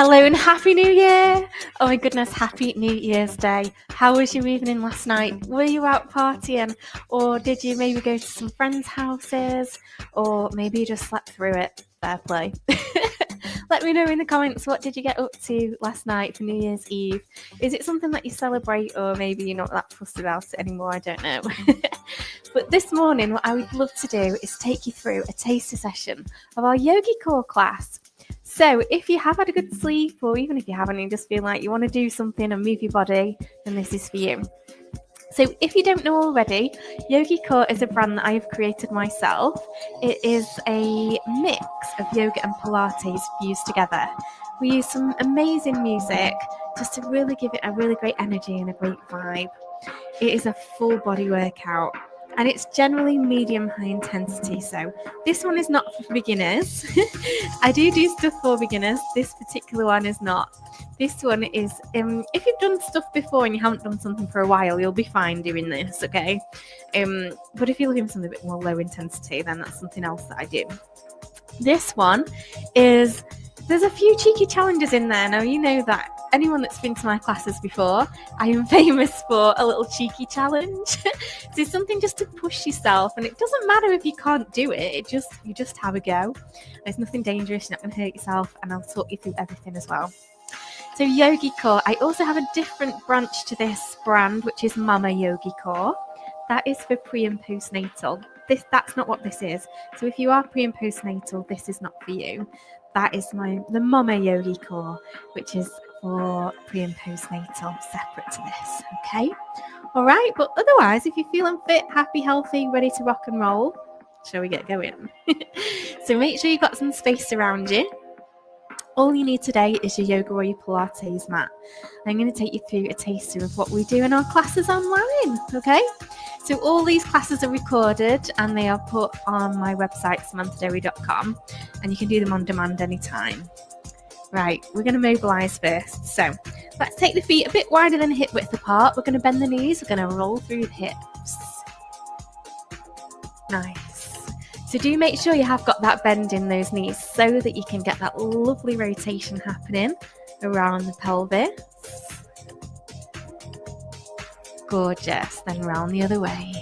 Hello and Happy New Year! Oh my goodness, Happy New Year's Day. How was your evening last night? Were you out partying? Or did you maybe go to some friends' houses? Or maybe you just slept through it? Fair play. Let me know in the comments, what did you get up to last night for New Year's Eve? Is it something that you celebrate, or maybe you're not that fussed about it anymore? I don't know. But this morning, what I would love to do is take you through a taster session of our YogiCore class. So if you have had a good sleep, or even if you haven't, you just feel like you want to do something and move your body, then this is for you. So if you don't know already, YogiCore is a brand that I have created myself. It is a mix of yoga and Pilates fused together. We use some amazing music just to really give it a really great energy and a great vibe. It is a full body workout, and it's generally medium high intensity, so this one is not for beginners. I do stuff for beginners. This particular one is not. This one is, if you've done stuff before and you haven't done something for a while, you'll be fine doing this, okay? But if you're looking for something a bit more low intensity, then that's something else that I do. This one is, there's a few cheeky challenges in there. Now, you know that anyone that's been to my classes before, I am famous for a little cheeky challenge. So it's something just to push yourself, and it doesn't matter if you can't do it. You just have a go. There's nothing dangerous. You're not going to hurt yourself, and I'll talk you through everything as well. So YogiCore, I also have a different branch to this brand, which is Mama YogiCore. That is for pre and postnatal. That's not what this is. So if you are pre and postnatal, this is not for you. That is the Mama YogiCore, which is for pre and postnatal, separate to this. Okay, all right. But otherwise, if you're feeling fit, happy, healthy, ready to rock and roll, shall we get going? So make sure you've got some space around you. All you need today is your yoga or your Pilates mat. I'm going to take you through a taster of what we do in our classes online, okay? So all these classes are recorded and they are put on my website, samanthaderry.com, and you can do them on demand anytime. Right, we're going to mobilise first. So let's take the feet a bit wider than hip width apart. We're going to bend the knees. We're going to roll through the hips. Nice. So do make sure you have got that bend in those knees so that you can get that lovely rotation happening around the pelvis. Gorgeous. Then round the other way.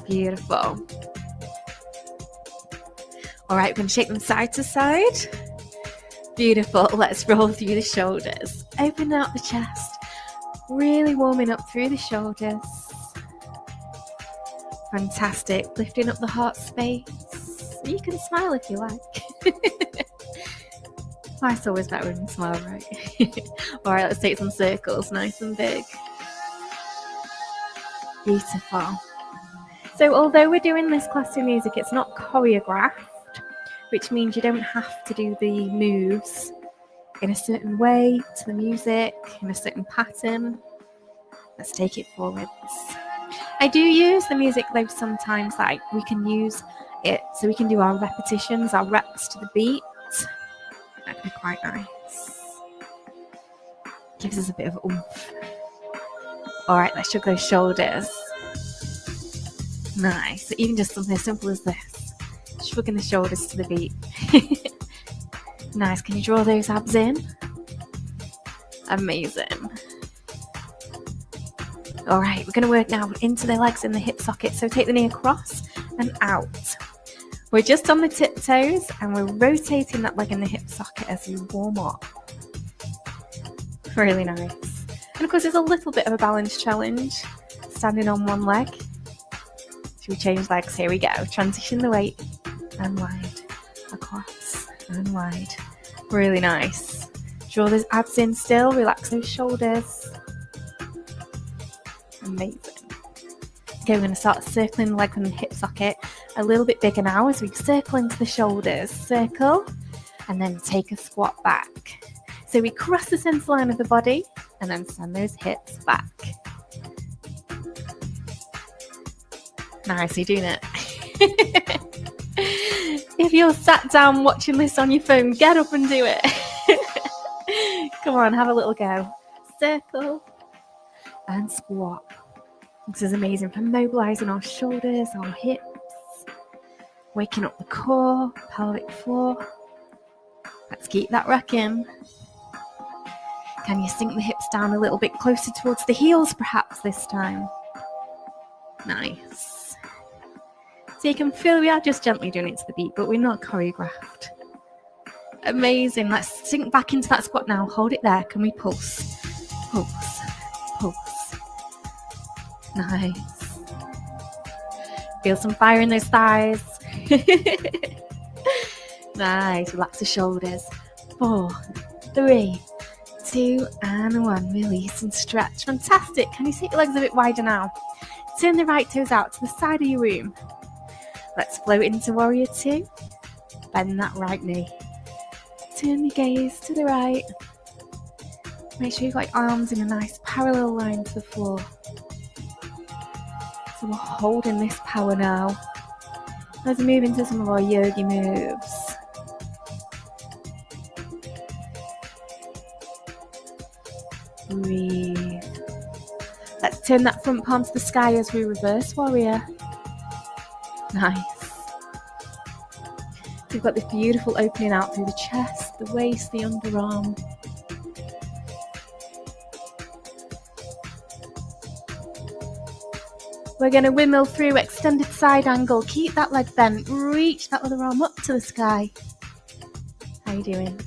Beautiful. All right, we're going to shake them side to side. Beautiful. Let's roll through the shoulders. Open out the chest. Really warming up through the shoulders. Fantastic. Lifting up the heart space. You can smile if you like. Life's always better when you smile, right? All right, let's take some circles, nice and big. Beautiful. So although we're doing this class to music, it's not choreographed, which means you don't have to do the moves in a certain way to the music, in a certain pattern. Let's take it forwards. I do use the music though sometimes, like we can use it so we can do our repetitions, our reps to the beat. That can be quite nice. Gives us a bit of oomph. All right, let's shrug those shoulders. Nice. So even just something as simple as this. Shrugging the shoulders to the beat. Nice. Can you draw those abs in? Amazing. All right, we're going to work now into the legs in the hip socket. So take the knee across and out. We're just on the tiptoes and we're rotating that leg in the hip socket as we warm up. Really nice. And of course, there's a little bit of a balance challenge. Standing on one leg. Should we change legs? Here we go. Transition the weight and wide. Across and wide. Really nice. Draw those abs in still. Relax those shoulders. Amazing. Okay, we're going to start circling the leg from the hip socket a little bit bigger now as we circle into the shoulders. Circle and then take a squat back. So we cross the centre line of the body and then send those hips back. Nice, you're doing it. If you're sat down watching this on your phone, get up and do it. Come on, have a little go. Circle and squat. This is amazing for mobilizing our shoulders, our hips, waking up the core, pelvic floor. Let's keep that rocking. Can you sink the hips down a little bit closer towards the heels perhaps this time? Nice. So you can feel we are just gently doing it to the beat, but we're not choreographed. Amazing. Let's sink back into that squat now. Hold it there. Can we pulse? Pulse. Pulse. Nice. Feel some fire in those thighs. Nice. Relax the shoulders. 4, 3, 2, and 1. Release and stretch. Fantastic. Can you take your legs a bit wider now? Turn the right toes out to the side of your room. Let's float into Warrior 2. Bend that right knee. Turn your gaze to the right. Make sure you've got your arms in a nice parallel line to the floor. So we're holding this power now. Let's move into some of our yogi moves. Breathe. Let's turn that front palm to the sky as we reverse warrior. Nice. We've got this beautiful opening out through the chest, the waist, the underarm. We're going to windmill through, extended side angle. Keep that leg bent. Reach that other arm up to the sky. How are you doing?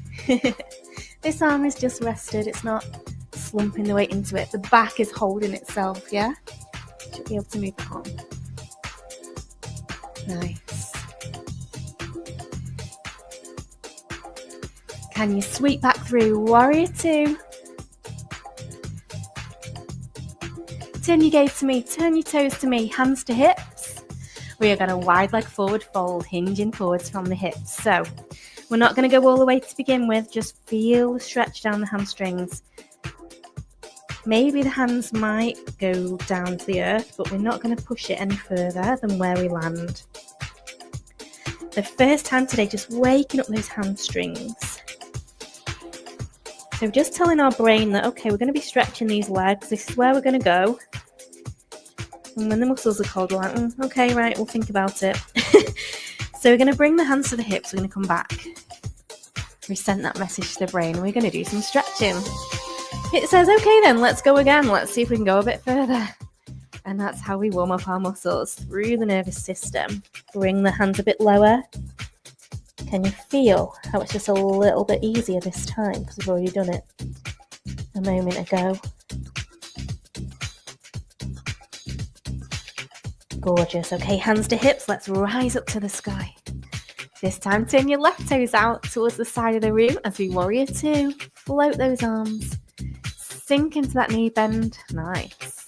This arm is just rested. It's not slumping the weight into it. The back is holding itself, yeah? Should be able to move the arm. Nice. Can you sweep back through Warrior 2? Turn your gaze to me, turn your toes to me, hands to hips. We are going to wide leg forward fold, hinging forwards from the hips. So we're not going to go all the way to begin with, just feel the stretch down the hamstrings. Maybe the hands might go down to the earth, but we're not going to push it any further than where we land. The first time today, just waking up those hamstrings. So just telling our brain that, okay, we're going to be stretching these legs. This is where we're going to go. And when the muscles are cold, we're like, okay, right, we'll think about it. So we're going to bring the hands to the hips. We're going to come back. We sent that message to the brain. We're going to do some stretching. It says, okay then, let's go again. Let's see if we can go a bit further. And that's how we warm up our muscles through the nervous system. Bring the hands a bit lower. Can you feel how it's just a little bit easier this time because we've already done it a moment ago? Gorgeous. Okay, hands to hips. Let's rise up to the sky. This time, turn your left toes out towards the side of the room as we Warrior 2. Float those arms. Sink into that knee bend. Nice.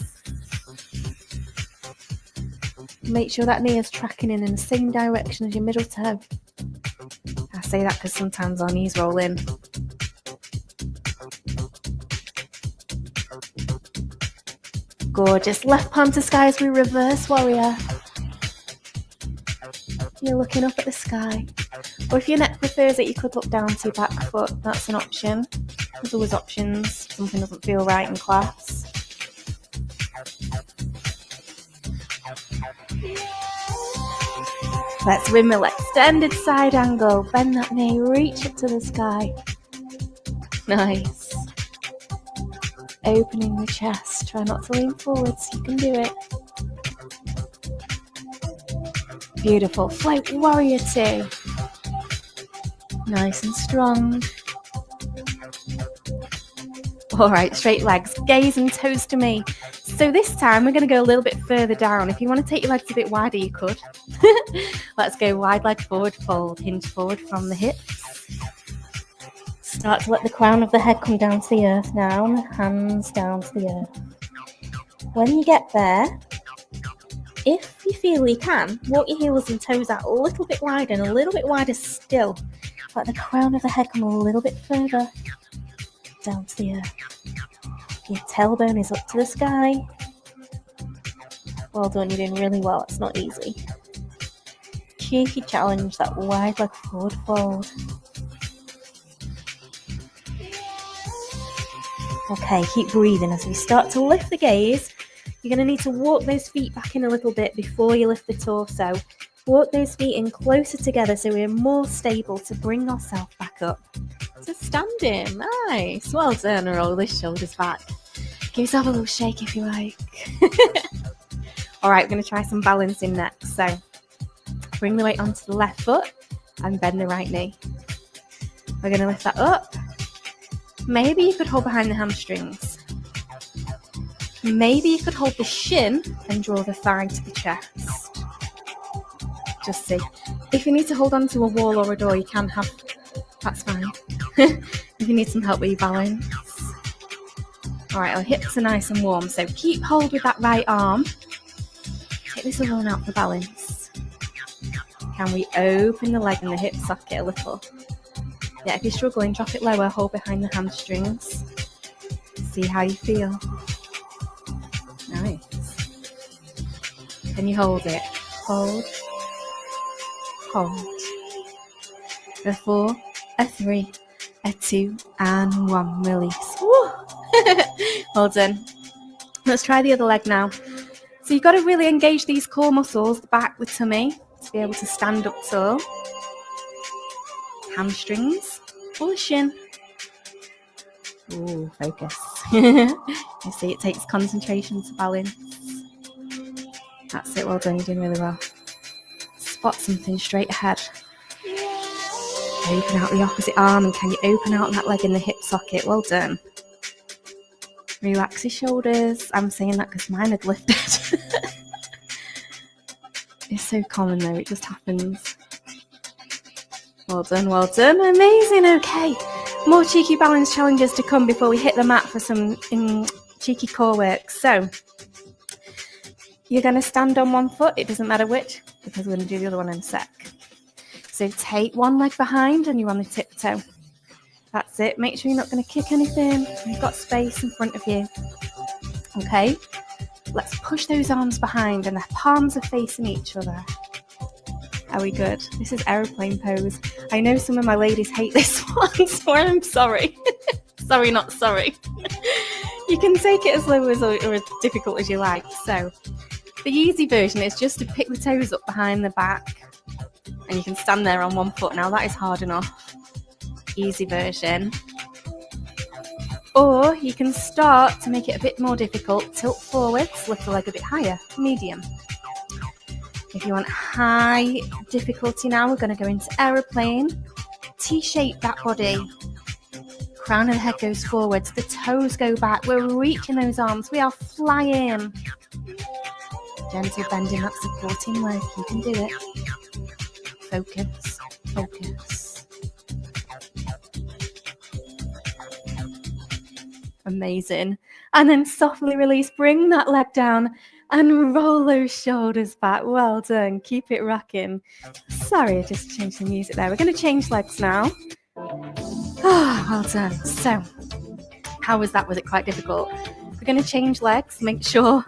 Make sure that knee is tracking in the same direction as your middle toe. I say that because sometimes our knees roll in. Gorgeous. Left palm to sky as we reverse warrior. You're looking up at the sky. Or if your neck prefers it, you could look down to your back foot. That's an option. There's always options. Something doesn't feel right in class. Let's windmill, extended side angle. Bend that knee, reach it to the sky. Nice. Opening the chest. Try not to lean forwards. You can do it. Beautiful. Float Warrior 2. Nice and strong. All right, straight legs. Gaze and toes to me. So this time we're going to go a little bit further down. If you want to take your legs a bit wider, you could. Let's go wide leg forward fold. Hinge forward from the hips. Start to let the crown of the head come down to the earth now. And the hands down to the earth. When you get there, if you feel you can, walk your heels and toes out a little bit wider and a little bit wider still. Let the crown of the head come a little bit further down to the earth. Your tailbone is up to the sky. Well done, you're doing really well. It's not easy. Cheeky challenge, that wide leg forward fold. Okay, keep breathing as we start to lift the gaze. You're going to need to walk those feet back in a little bit before you lift the torso. Walk those feet in closer together so we're more stable to bring ourselves back up. So standing, nice. Well done, roll the shoulders back. Give yourself a little shake if you like. All right, we're going to try some balancing next. So bring the weight onto the left foot and bend the right knee. We're going to lift that up. Maybe you could hold behind the hamstrings. Maybe you could hold the shin and draw the thigh to the chest. Just see. If you need to hold on to a wall or a door, you can have, that's fine. If you need some help with your balance. All right, our hips are nice and warm, so keep hold with that right arm. Take this other one out for balance. Can we open the leg and the hip socket a little? Yeah, if you're struggling, drop it lower, hold behind the hamstrings. See how you feel. Nice. Can you hold it? Hold. Hold. A 4, a 3, a 2, and 1. Release. Woo! Well done. Let's try the other leg now. So you've got to really engage these core muscles, the back, the tummy, to be able to stand up tall. Hamstrings, or shin. Ooh, focus. You see, it takes concentration to balance. That's it, well done, you're doing really well. Spot something straight ahead. Open out the opposite arm, and can you open out that leg in the hip socket? Well done. Relax your shoulders. I'm saying that because mine had lifted. It's so common though, it just happens. Well done, well done. Amazing, okay. More cheeky balance challenges to come before we hit the mat for some cheeky core work. So, you're going to stand on one foot, it doesn't matter which, because we're going to do the other one in a sec. So take one leg behind and you're on the tiptoe. That's it. Make sure you're not going to kick anything. You've got space in front of you. Okay. Let's push those arms behind and their palms are facing each other. Are we good? This is aeroplane pose. I know some of my ladies hate this one, so I'm sorry. Sorry, not sorry. You can take it as low as or as difficult as you like. So the easy version is just to pick the toes up behind the back and you can stand there on one foot. Now that is hard enough. Easy version. Or you can start to make it a bit more difficult, tilt forwards, lift the leg a bit higher, medium. If you want high difficulty now, we're going to go into aeroplane. T-shape that body. Crown of the head goes forwards, the toes go back, we're reaching those arms, we are flying. Gentle bending that supporting leg, you can do it. Focus, focus. Amazing. And then softly release, bring that leg down and roll those shoulders back. Well done. Keep it rocking. Sorry, I just changed the music there. We're going to change legs now. Oh, well done. So, how was that? Was it quite difficult? We're going to change legs. Make sure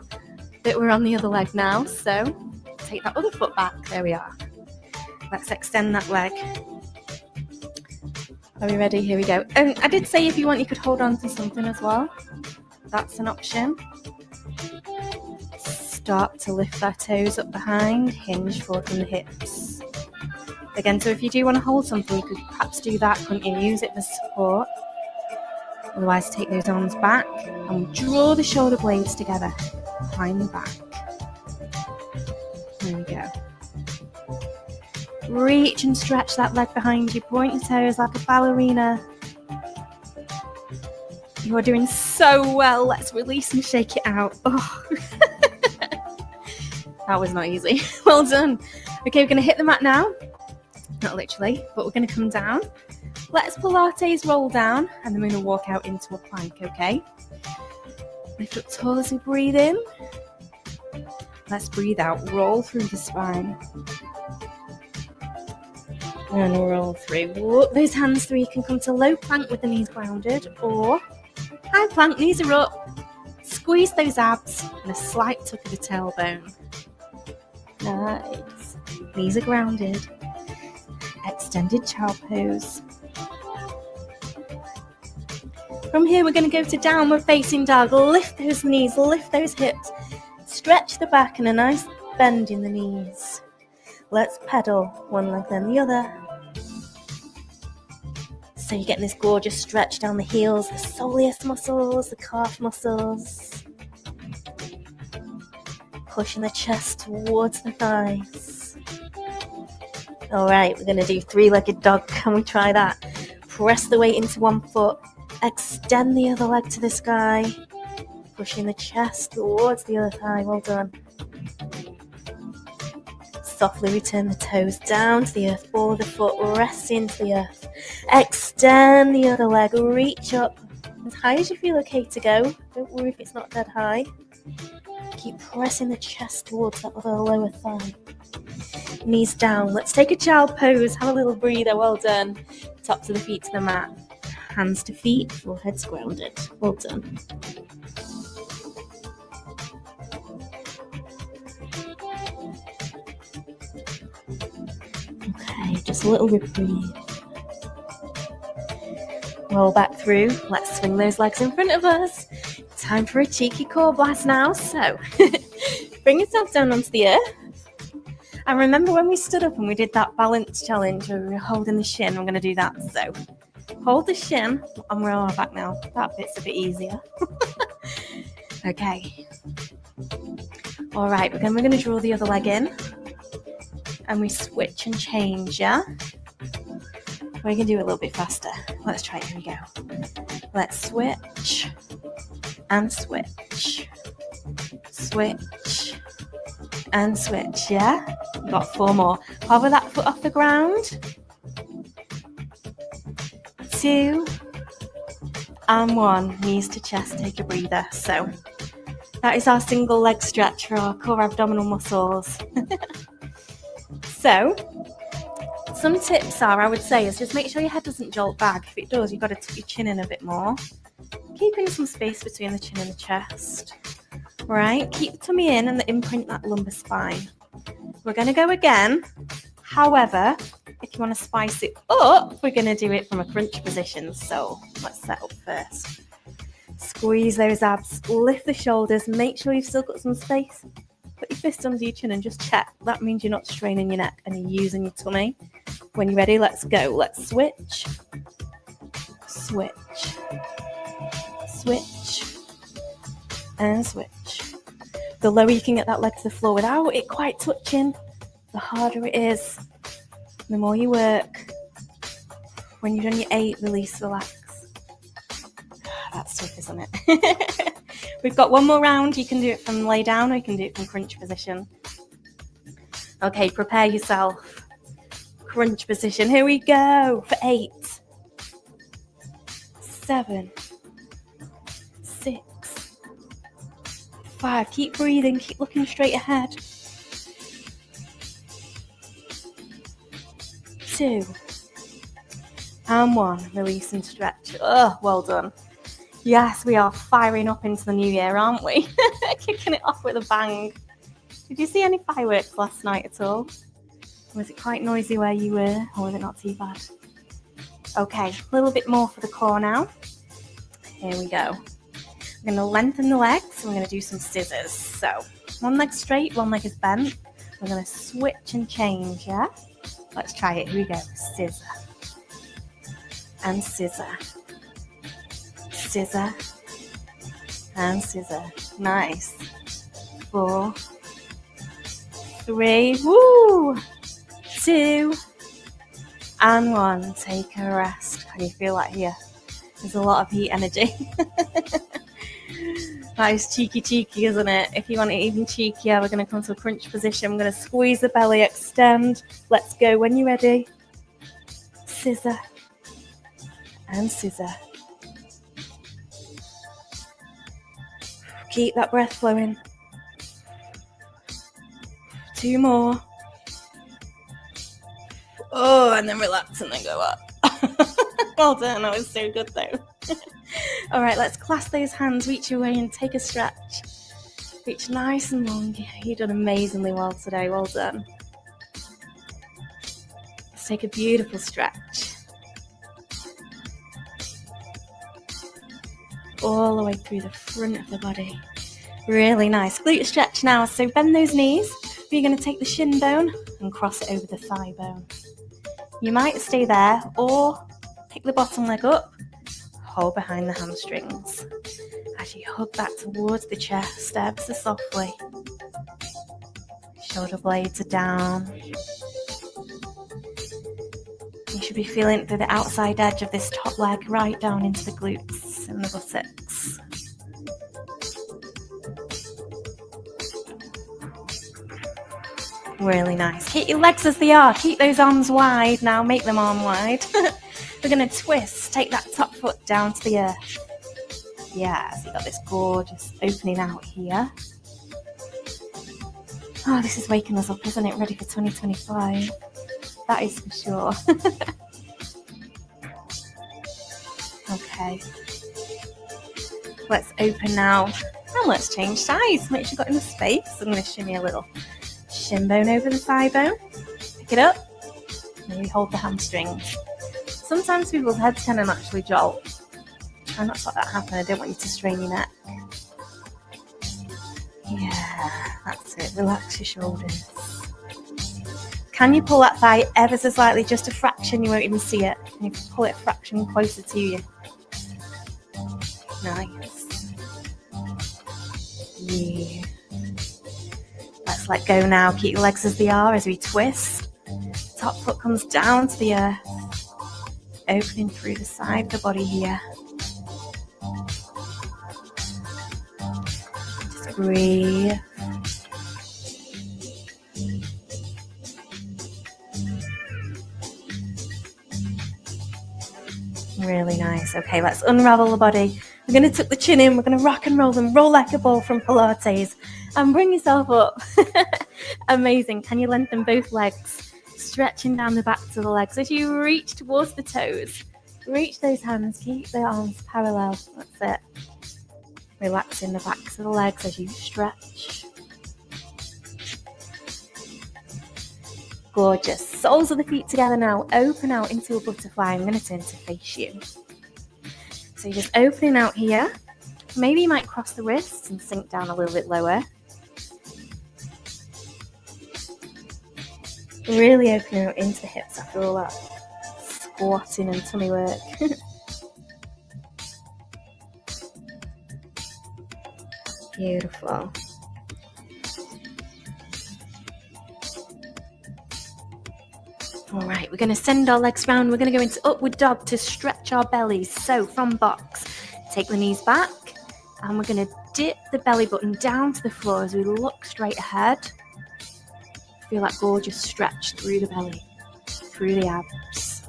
that we're on the other leg now. So, take that other foot back. There we are. Let's extend that leg. Are we ready? Here we go. And I did say if you want, you could hold on to something as well. That's an option. Start to lift our toes up behind, hinge forward from the hips. Again, so if you do want to hold something, you could perhaps do that, couldn't you? Use it for support. Otherwise, take those arms back and draw the shoulder blades together behind the back. There we go. Reach and stretch that leg behind you. Point your toes like a ballerina. You are doing so well. Let's release and shake it out. Oh. That was not easy. Well done. Okay, we're going to hit the mat now. Not literally, but we're going to come down. Let's Pilates roll down, and then we're going to walk out into a plank, okay? Lift up tall as we breathe in. Let's breathe out. Roll through the spine. And roll through. Walk those hands through. You can come to low plank with the knees grounded, or high plank, knees are up. Squeeze those abs and a slight tuck of the tailbone. Nice. Knees are grounded. Extended child pose. From here, we're going to go to downward facing dog. Lift those knees, lift those hips. stretch the back and a nice bend in the knees. Let's pedal one leg then the other. So you're getting this gorgeous stretch down the heels, the soleus muscles, the calf muscles. Pushing the chest towards the thighs. All right, we're going to do three-legged dog. Can we try that? Press the weight into one foot. Extend the other leg to the sky. Pushing the chest towards the other thigh. Well done. Softly return the toes down to the earth. Ball of the foot rest into the earth. Extend the other leg. Reach up as high as you feel okay to go. Don't worry if it's not dead high. Keep pressing the chest towards that other lower thigh. Knees down. Let's take a child pose. Have a little breather. Well done. Tops of the feet to the mat. Hands to feet. Forehead's grounded. Well done. Okay, just a little reprieve. Roll back through. Let's swing those legs in front of us. Time for a cheeky core blast now. So, bring yourself down onto the earth. And remember when we stood up and we did that balance challenge where we were holding the shin? I'm going to do that. So, hold the shin and roll our back now. That bit's a bit easier. Okay. All right, then we're going to draw the other leg in. And we switch and change, yeah? We can do it a little bit faster. Let's try it. Here we go. Let's switch and switch. Switch and switch, yeah? We've got 4 more. Hover that foot off the ground. 2 and 1. Knees to chest, take a breather. So that is our single leg stretch for our core abdominal muscles. So some tips are, I would say, is just make sure your head doesn't jolt back. If it does, you've got to tuck your chin in a bit more. Keeping some space between the chin and the chest. Right, keep the tummy in and imprint that lumbar spine. We're going to go again. However, if you want to spice it up, we're going to do it from a crunch position. So let's set up first. Squeeze those abs, lift the shoulders, make sure you've still got some space. Put your fist under your chin and just check. That means you're not straining your neck and you're using your tummy. When you're ready, let's go. Let's switch. Switch. Switch. And switch. The lower you can get that leg to the floor without it quite touching, the harder it is. The more you work. When you've done your 8, release, relax. That's tough, isn't it? We've got 1 more round. You can do it from lay down or you can do it from crunch position. Okay, prepare yourself. Crunch position. Here we go for 8, 7, 6, 5. Keep breathing. Keep looking straight ahead. 2 and 1. Release and stretch. Oh, well done. Yes, we are firing up into the new year, aren't we? Kicking it off with a bang. Did you see any fireworks last night at all? Was it quite noisy where you were, or was it not too bad? Okay, a little bit more for the core now. Here we go. I'm going to lengthen the legs, and we're going to do some scissors. So, 1 leg straight, 1 leg is bent. We're going to switch and change, yeah? Let's try it. Here we go. Scissor. And scissor. Scissor and scissor. Nice. 4, 3, woo! 2 and 1. Take a rest. How do you feel like here? There's a lot of heat energy. That is cheeky, isn't it? If you want it even cheekier, we're going to come to a crunch position. I'm going to squeeze the belly, extend. Let's go when you're ready. Scissor and scissor. Keep that breath flowing. 2 more. Oh, and then relax and then go up. Well done, that was so good though. All right, let's clasp those hands, reach away and take a stretch. Reach nice and long. You've done amazingly well today, well done. Let's take a beautiful stretch. All the way through the front of the body. Really nice. Glute stretch now. So bend those knees. You're going to take the shin bone and cross it over the thigh bone. You might stay there or pick the bottom leg up, hold behind the hamstrings. As you hug back towards the chest, ever so softly. Shoulder blades are down. You should be feeling it through the outside edge of this top leg right down into the glutes and the buttocks. Really nice. Keep your legs as they are. Keep those arms wide now. Make them arm wide. We're going to twist. Take that top foot down to the earth. Yeah, so you've got this gorgeous opening out here. Oh, this is waking us up, isn't it? Ready for 2025. That is for sure. Okay. Let's open now. And let's change sides. Make sure you've got enough space. I'm going to shimmy a little shin bone over the thigh bone. Pick it up. Maybe hold the hamstrings. Sometimes people's heads can actually jolt. Try not to let that happen. I don't want you to strain your neck. Yeah, that's it. Relax your shoulders. Can you pull that thigh ever so slightly? Just a fraction, you won't even see it. Can you pull it a fraction closer to you? Nice. Yeah. Let's let go now. Keep your legs as they are as we twist. Top foot comes down to the earth. Opening through the side of the body here. Just breathe. Really nice. Okay, let's unravel the body. We're going to tuck the chin in. We're going to rock and roll them. Roll like a ball from Pilates. And bring yourself up. Amazing. Can you lengthen both legs? Stretching down the backs of the legs as you reach towards the toes. Reach those hands. Keep the arms parallel. That's it. Relaxing the backs of the legs as you stretch. Gorgeous. Soles of the feet together now. Open out into a butterfly. I'm going to turn to face you. So you're just opening out here. Maybe you might cross the wrists and sink down a little bit lower. Really opening out into the hips after all that squatting and tummy work. Beautiful. All right, we're going to send our legs round. We're going to go into upward dog to stretch our bellies. So from box, take the knees back and we're going to dip the belly button down to the floor as we look straight ahead. Feel that gorgeous stretch through the belly, through the abs.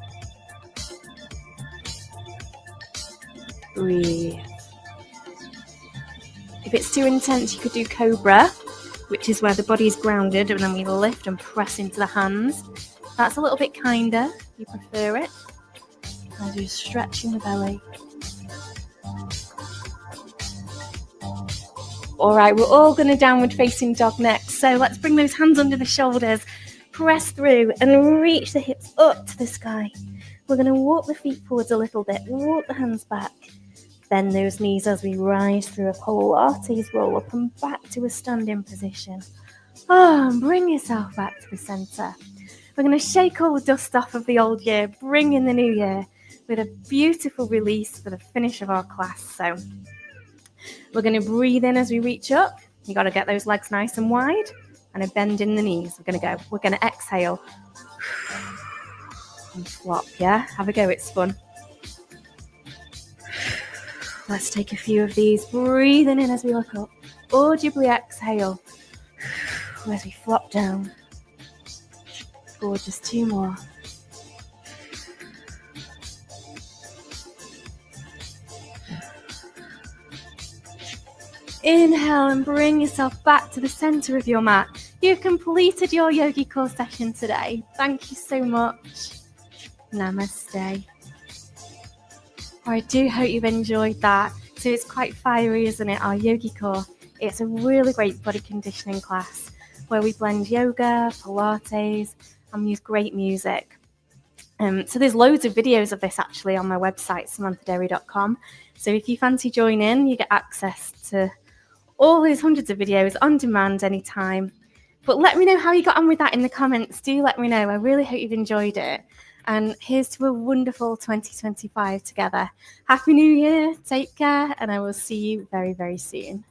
Breathe. If it's too intense, you could do cobra, which is where the body is grounded and then we lift and press into the hands. That's a little bit kinder, if you prefer it. As you're stretching the belly. All right, we're all going to downward facing dog next. So let's bring those hands under the shoulders, press through and reach the hips up to the sky. We're going to walk the feet forwards a little bit, walk the hands back. Bend those knees as we rise through a Pilates roll up and back to a standing position. Oh, and bring yourself back to the center. We're going to shake all the dust off of the old year, bring in the new year with a beautiful release for the finish of our class. So we're going to breathe in as we reach up. You got to get those legs nice and wide and a bend in the knees. We're going to go. We're going to exhale and flop. Yeah, have a go. It's fun. Let's take a few of these. Breathing in as we look up. Audibly exhale as we flop down. Gorgeous. 2 more. Inhale and bring yourself back to the center of your mat. You've completed your YogiCore session today. Thank you so much. Namaste. I do hope you've enjoyed that. So it's quite fiery, isn't it? Our YogiCore. It's a really great body conditioning class where we blend yoga, Pilates, and use great music. So there's loads of videos of this actually on my website, samanthadairy.com. So if you fancy joining, you get access to all those hundreds of videos on demand anytime. But let me know how you got on with that in the comments. Do let me know. I really hope you've enjoyed it. And here's to a wonderful 2025 together. Happy New Year. Take care. And I will see you very, very soon.